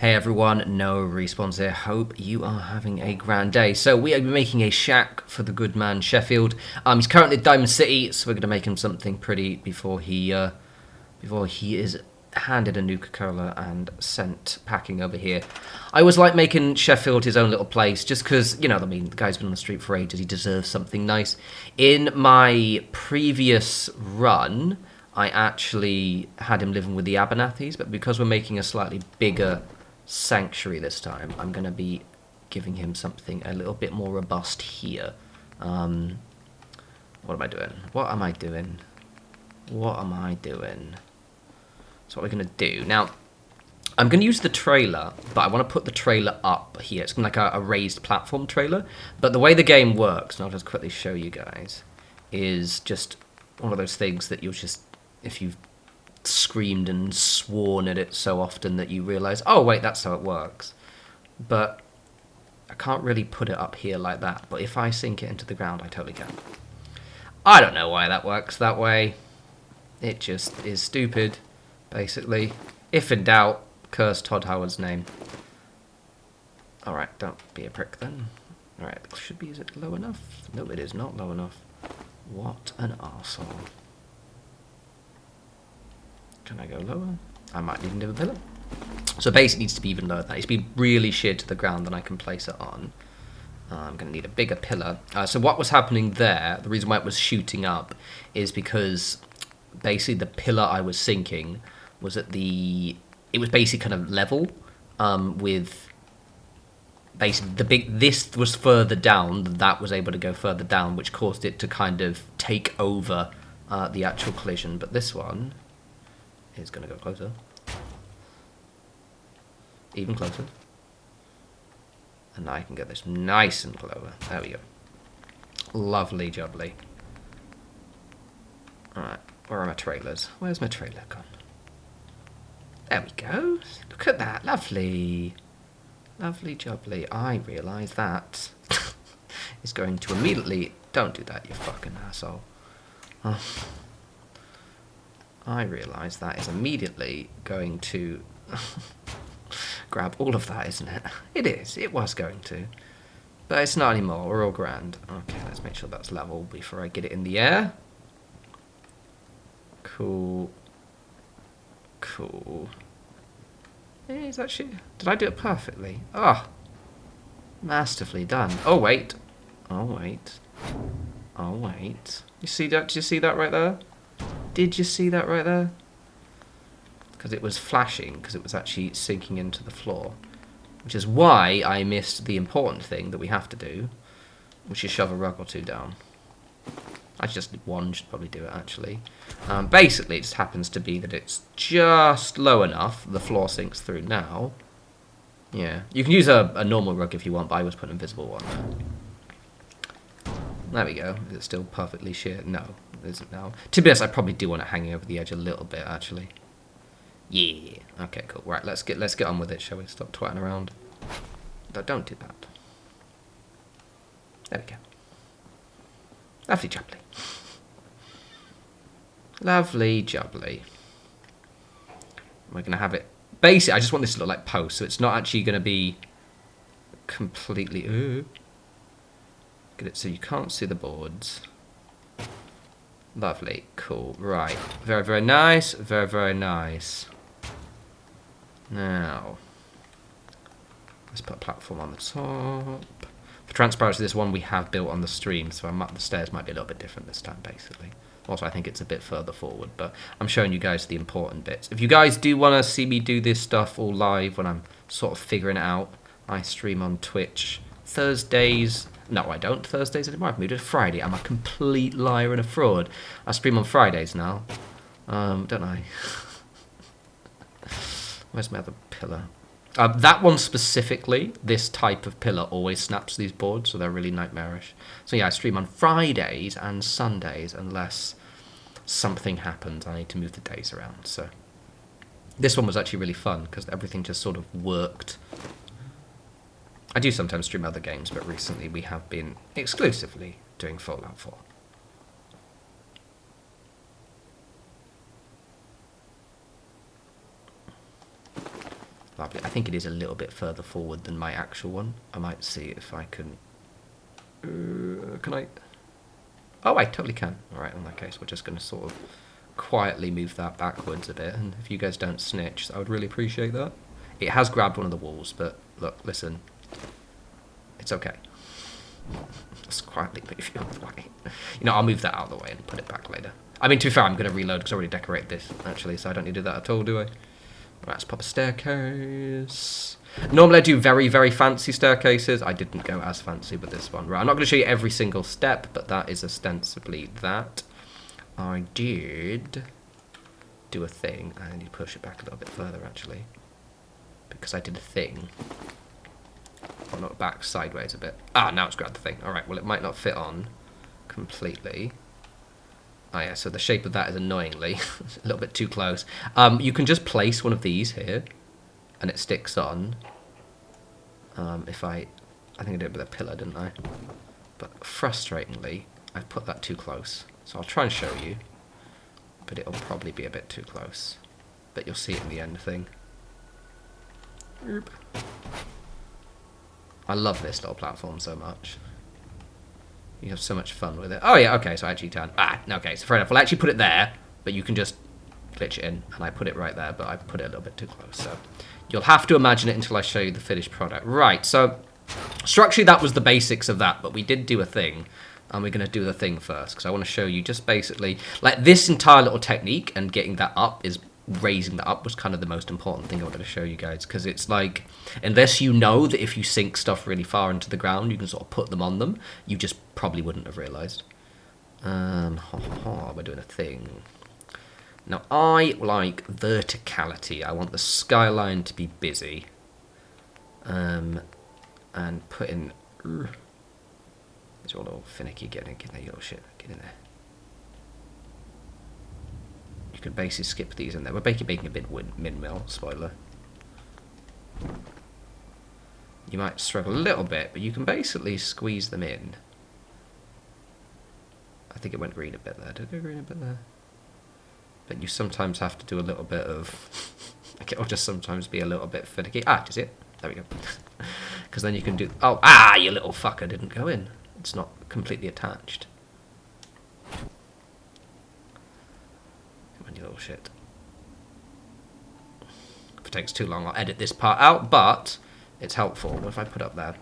Hey everyone, no respawns here. Hope you are having a grand day. So we are making a shack for the good man Sheffield. He's currently at Diamond City, so we're going to make him something pretty before he is handed a Nuka-Cola and sent packing over here. I always like making Sheffield his own little place, just because, you know what I mean, the guy's been on the street for ages, he deserves something nice. In my previous run, I actually had him living with the Abernathys, but because we're making a slightly bigger sanctuary this time, I'm going to be giving him something a little bit more robust here. What am I doing? What am I doing? What am I doing? So what we're going to do. Now, I'm going to use the trailer, but I want to put the trailer up here. It's like a raised platform trailer. But the way the game works, and I'll just quickly show you guys, is just one of those things that you'll just, if you've screamed and sworn at it so often that you realise, oh wait, that's how it works. But I can't really put it up here like that. But if I sink it into the ground, I totally can. I don't know why that works that way. It just is stupid, basically. If in doubt, curse Todd Howard's name. Alright, don't be a prick then. Alright, should be, is it low enough? No, it is not low enough. What an arsehole. Can I go lower? I might need a pillar. So basically it needs to be even lower than that. It needs to be really sheared to the ground, then I can place it on. I'm going to need a bigger pillar. So what was happening there, the reason why it was shooting up, is because basically the pillar I was sinking was at the... It was basically kind of level with... Basically, this was further down, that was able to go further down, which caused it to kind of take over the actual collision. But this one is going to go closer. Even closer. And now I can get this nice and lower. There we go. Lovely jubbly. Alright, where are my trailers? Where's my trailer gone? There we go. Look at that. Lovely. Lovely jubbly. I realise that is going to immediately... Don't do that, you fucking asshole. Oh. I realise that is immediately going to grab all of that, isn't it? It is. It was going to. But it's not anymore. We're all grand. Okay, let's make sure that's level before I get it in the air. Cool. Cool. Hey, is that shit? Did I do it perfectly? Oh. Masterfully done. Oh, wait. Oh, wait. Oh, wait. You see that? Did you see that right there? Did you see that right there? Because it was flashing, because it was actually sinking into the floor. Which is why I missed the important thing that we have to do, which is shove a rug or two down. I just one should probably do it, actually. Basically, it just happens to be that it's just low enough, the floor sinks through now. Yeah, you can use a normal rug if you want, but I was putting an invisible one there. There we go. Is it still perfectly sheer? No, it isn't now. To be honest, I probably do want it hanging over the edge a little bit, actually. Yeah. Okay, cool. Right, let's get on with it, shall we? Stop twatting around. No, don't do that. There we go. Lovely jubbly. Lovely jubbly. We're going to have it... Basically, I just want this to look like post, so it's not actually going to be completely... Get it so you can't see the boards. Lovely. Cool. Right. Very, very nice. Very, very nice. Now, let's put a platform on the top. For transparency, this one we have built on the stream, so the stairs might be a little bit different this time, basically. Also, I think it's a bit further forward, but I'm showing you guys the important bits. If you guys do want to see me do this stuff all live when I'm sort of figuring it out, I stream on Twitch Thursdays. No, I don't Thursdays anymore. I've moved to Friday. I'm a complete liar and a fraud. I stream on Fridays now. Don't I? Where's my other pillar? That one specifically, this type of pillar always snaps these boards, so they're really nightmarish. So yeah, I stream on Fridays and Sundays unless something happens. I need to move the days around. So this one was actually really fun because everything just sort of worked. I do sometimes stream other games, but recently we have been exclusively doing Fallout 4. Lovely. I think it is a little bit further forward than my actual one. I might see if I can... can I... Oh, I totally can. Alright, in that case, we're just going to sort of quietly move that backwards a bit. And if you guys don't snitch, I would really appreciate that. It has grabbed one of the walls, but look, listen. It's okay. Just quietly move you out of the way. You know, I'll move that out of the way and put it back later. I mean, to be fair, I'm going to reload because I already decorated this, actually, so I don't need to do that at all, do I? Right, let's pop a staircase. Normally I do very, very fancy staircases. I didn't go as fancy with this one. Right, I'm not going to show you every single step, but that is ostensibly that. I did do a thing. I need to push it back a little bit further, actually. Because I did a thing. Oh, not back, sideways a bit. Ah, now it's grabbed the thing. Alright, well, it might not fit on completely. Oh yeah, so the shape of that is annoyingly a little bit too close. You can just place one of these here, and it sticks on. If I think I did it with a pillar, didn't I? But frustratingly, I put that too close. So I'll try and show you, but it'll probably be a bit too close. But you'll see it in the end thing. I love this little platform so much. You have so much fun with it. Oh yeah, okay, so I actually can. Okay, so fair enough. We'll actually put it there, but you can just glitch it in, and I put it right there, but I put it a little bit too close, so you'll have to imagine it until I show you the finished product. Right, so structurally that was the basics of that, but we did do a thing, and we're going to do the thing first, because I want to show you just basically, like this entire little technique, and getting that up is raising that up was kind of the most important thing I wanted to show you guys, because it's like, unless you know that if you sink stuff really far into the ground you can sort of put them on them, you just probably wouldn't have realized. We're doing a thing now. I like verticality. I want the skyline to be busy, and put in it's all a little finicky. Get in there, you little shit, get in there. You can basically skip these in there. We're basically making a bit windmill, spoiler. You might struggle a little bit, but you can basically squeeze them in. I think it went green a bit there. Did it go green a bit there? But you sometimes have to do a little bit of... it'll just sometimes be a little bit finicky. Ah, do you see it? There we go. Because then you can do... Oh, you little fucker didn't go in. It's not completely attached. You little shit. If it takes too long, I'll edit this part out, but it's helpful. What if I put up there?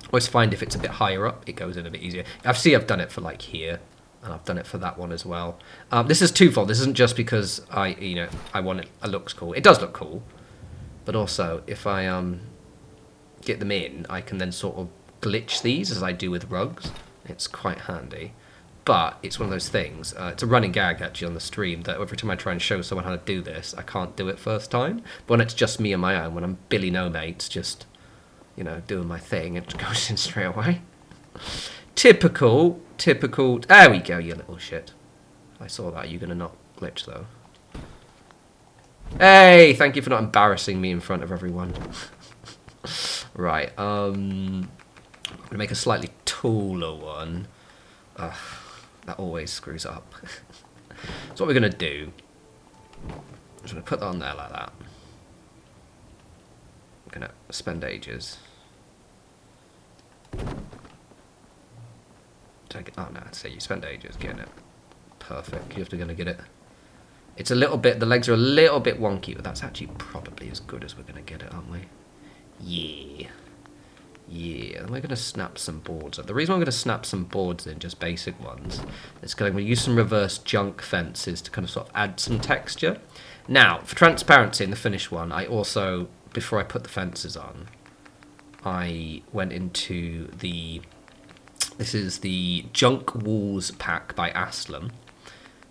I always find if it's a bit higher up, it goes in a bit easier. I've done it for like here, and I've done it for that one as well. This is twofold. This isn't just because I want it. It looks cool. It does look cool, but also if I get them in, I can then sort of glitch these as I do with rugs. It's quite handy. But it's one of those things, it's a running gag actually on the stream, that every time I try and show someone how to do this, I can't do it first time. But when it's just me on my own, when I'm Billy No Mates, just, doing my thing, it goes in straight away. Typical, there we go, you little shit. I saw that, you're going to not glitch though. Hey, thank you for not embarrassing me in front of everyone. Right, I'm going to make a slightly taller one. That always screws up. So what we're going to do, I'm just going to put that on there like that. I'm going to spend ages. Oh no, I'd say you spend ages getting it. Perfect, you're going to get it. It's a little bit, the legs are a little bit wonky, but that's actually probably as good as we're going to get it, aren't we? Yeah. Yeah, and we're going to snap some boards up. The reason I'm going to snap some boards in, just basic ones, is because I'm going to use some reverse junk fences to kind of sort of add some texture. Now, for transparency in the finished one, I also, before I put the fences on, I went into this is the Junk Walls pack by Aslam,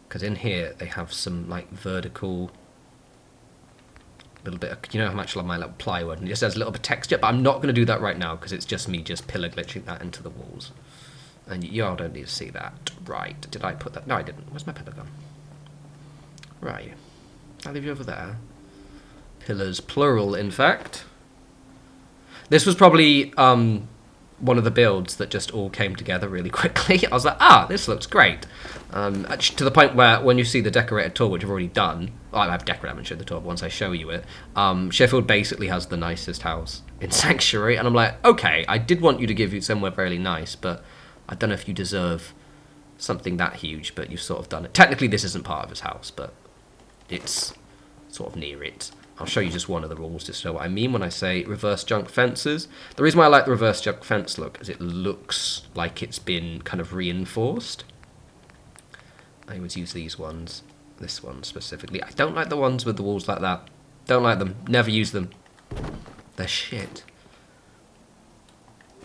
because in here they have some like vertical... little bit of, how much I love my little plywood, and it just has a little bit of texture, but I'm not going to do that right now because it's just me just pillar glitching that into the walls, and you all don't need to see that. Right, did I put that? No, I didn't. Where's my pillar gone? Right, I'll leave you over there. Pillars plural, in fact. This was probably one of the builds that just all came together really quickly. I was like, ah, this looks great. To the point where when you see the decorated tour, which I've already done, well, I have decorated, I haven't showed the tour, but once I show you it, Sheffield basically has the nicest house in Sanctuary, and I'm like, okay, I did want you to give you somewhere fairly nice, but I don't know if you deserve something that huge, but you've sort of done it. Technically, this isn't part of his house, but it's sort of near it. I'll show you just one of the rules to show what I mean when I say reverse junk fences. The reason why I like the reverse junk fence look is it looks like it's been kind of reinforced. I always use these ones. This one specifically. I don't like the ones with the walls like that. Don't like them. Never use them. They're shit.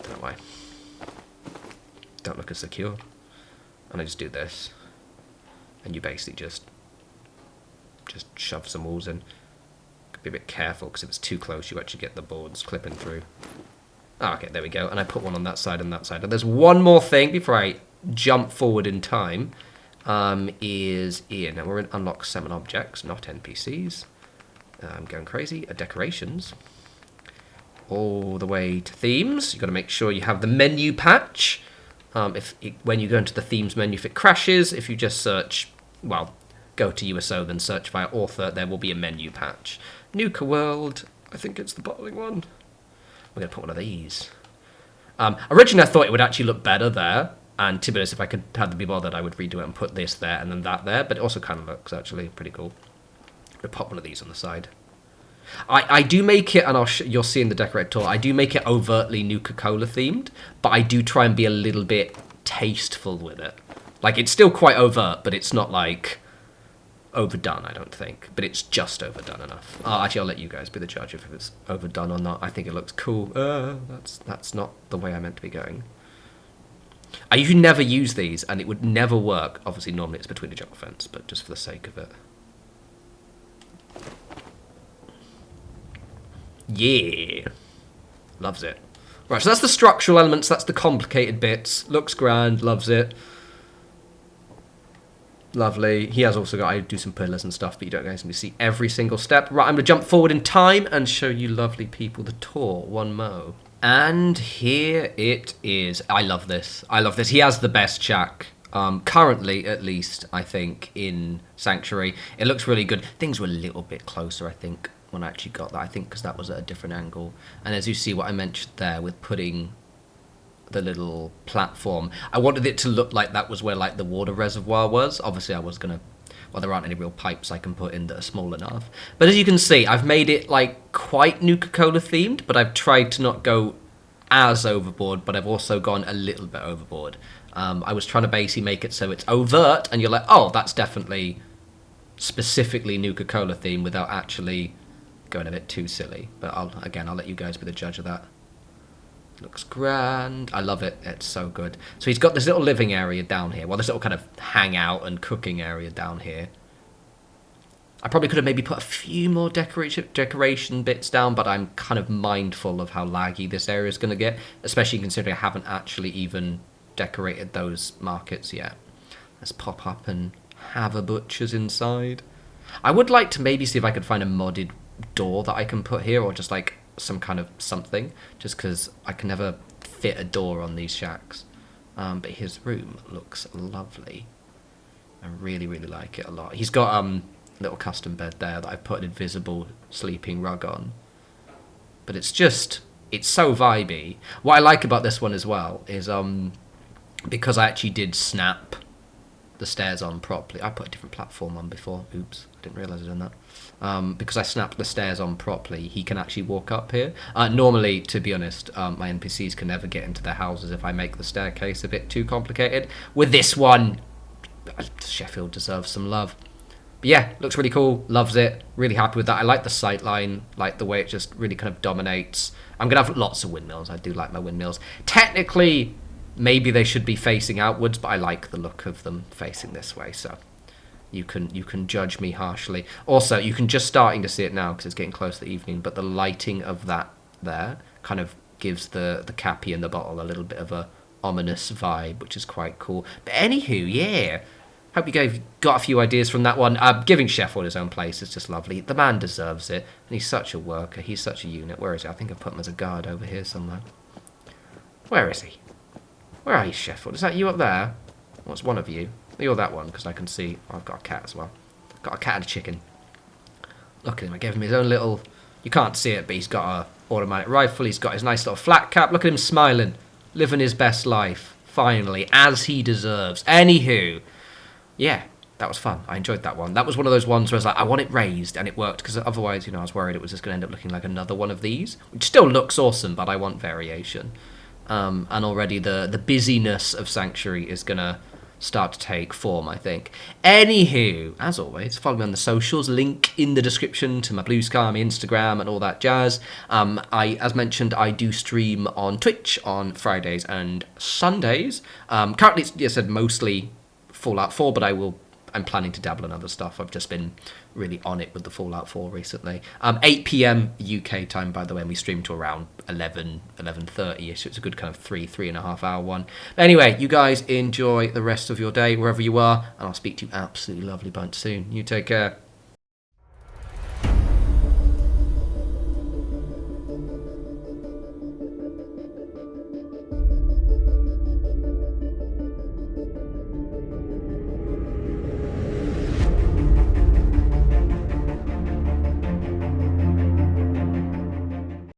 Don't know why. Don't look as secure. And I just do this. And you basically just shove some walls in. Be a bit careful, because if it's too close you actually get the boards clipping through. Oh, okay, there we go. And I put one on that side and that side. And there's one more thing before I jump forward in time. Is in, and we're in unlock 7 objects, not NPCs. I'm going crazy. Decorations. All the way to themes. You've got to make sure you have the menu patch. When you go into the themes menu, if it crashes, if you just search, well, go to USO, then search via author, there will be a menu patch. Nuka World, I think it's the bottling one. We're going to put one of these. Originally, I thought it would actually look better there, and to be honest, if I could have to be bothered, I would redo it and put this there and then that there, but it also kind of looks actually pretty cool. I'm going to pop one of these on the side. I do make it, and you'll see in the decorated tour, I do make it overtly Nuka-Cola themed, but I do try and be a little bit tasteful with it. Like, it's still quite overt, but it's not like overdone, I don't think, but it's just overdone enough. Actually, I'll let you guys be the judge if it's overdone or not. I think it looks cool. That's not the way I meant to be going. I usually never use these, and it would never work. Obviously, normally it's between the junk fence, but just for the sake of it. Yeah. Loves it. Right, so that's the structural elements, that's the complicated bits. Looks grand, loves it. Lovely. He has also got, I do some pillars and stuff, but you don't guys need to see every single step. Right, I'm going to jump forward in time and show you lovely people the tour. One mo. And here it is. I love this. I love this. He has the best shack. Currently, at least, I think, in Sanctuary. It looks really good. Things were a little bit closer, I think, when I actually got that. I think because that was at a different angle. And as you see what I mentioned there with putting the little platform, I wanted it to look like that was where like the water reservoir was. Obviously I was gonna, well, there aren't any real pipes I can put in that are small enough, but as you can see, I've made it like quite Nuka-Cola themed, but I've tried to not go as overboard, but I've also gone a little bit overboard. I was trying to basically make it so it's overt and you're like, oh, that's definitely specifically Nuka-Cola theme, without actually going a bit too silly. But I'll let you guys be the judge of that. Looks grand. I love it. It's so good. So he's got this little living area down here. Well, this little kind of hangout and cooking area down here. I probably could have maybe put a few more decoration bits down, but I'm kind of mindful of how laggy this area is going to get, especially considering I haven't actually even decorated those markets yet. Let's pop up and have a butcher's inside. I would like to maybe see if I could find a modded door that I can put here, or just like some kind of something, just because I can never fit a door on these shacks. But his room looks lovely. I really, really like it a lot. He's got a little custom bed there that I've put an invisible sleeping rug on. But it's so vibey. What I like about this one as well is because I actually did snap the stairs on properly. I put a different platform on before. Oops, I didn't realise I'd done that. Because I snapped the stairs on properly, he can actually walk up here. Normally, to be honest, my NPCs can never get into their houses if I make the staircase a bit too complicated. With this one, Sheffield deserves some love. But yeah, looks really cool, loves it, really happy with that. I like the sight line, like the way it just really kind of dominates. I'm going to have lots of windmills. I do like my windmills. Technically, maybe they should be facing outwards, but I like the look of them facing this way, so you can judge me harshly. Also, you can just starting to see it now because it's getting close to the evening, but the lighting of that there kind of gives the cappy in the bottle a little bit of a ominous vibe, which is quite cool. But anywho, yeah, hope you got a few ideas from that one. Giving Sheffield his own place is just lovely. The man deserves it, and he's such a worker. He's such a unit. Where is he? I think I put him as a guard over here somewhere. Where is he? Where are you, Sheffield? Is that you up there? What's one of you? You're that one, because I can see... Oh, I've got a cat as well. Got a cat and a chicken. Look at him. I gave him his own little... You can't see it, but he's got a automatic rifle. He's got his nice little flat cap. Look at him smiling. Living his best life. Finally. As he deserves. Anywho. Yeah. That was fun. I enjoyed that one. That was one of those ones where I was like, I want it raised, and it worked, because otherwise, I was worried it was just going to end up looking like another one of these, which still looks awesome, but I want variation. And already the busyness of Sanctuary is going to start to take form, I think. Anywho, as always, follow me on the socials. Link in the description to my Blue Sky, my Instagram, and all that jazz. As mentioned, I do stream on Twitch on Fridays and Sundays. Currently, as I said, mostly Fallout 4, but I'm planning to dabble in other stuff. I've just been really on it with the Fallout 4 recently. 8 p.m. UK time, by the way, and we stream to around 11:30ish. So it's a good kind of 3.5 hour one. But anyway, you guys enjoy the rest of your day wherever you are, and I'll speak to you absolutely lovely bunch soon. You take care.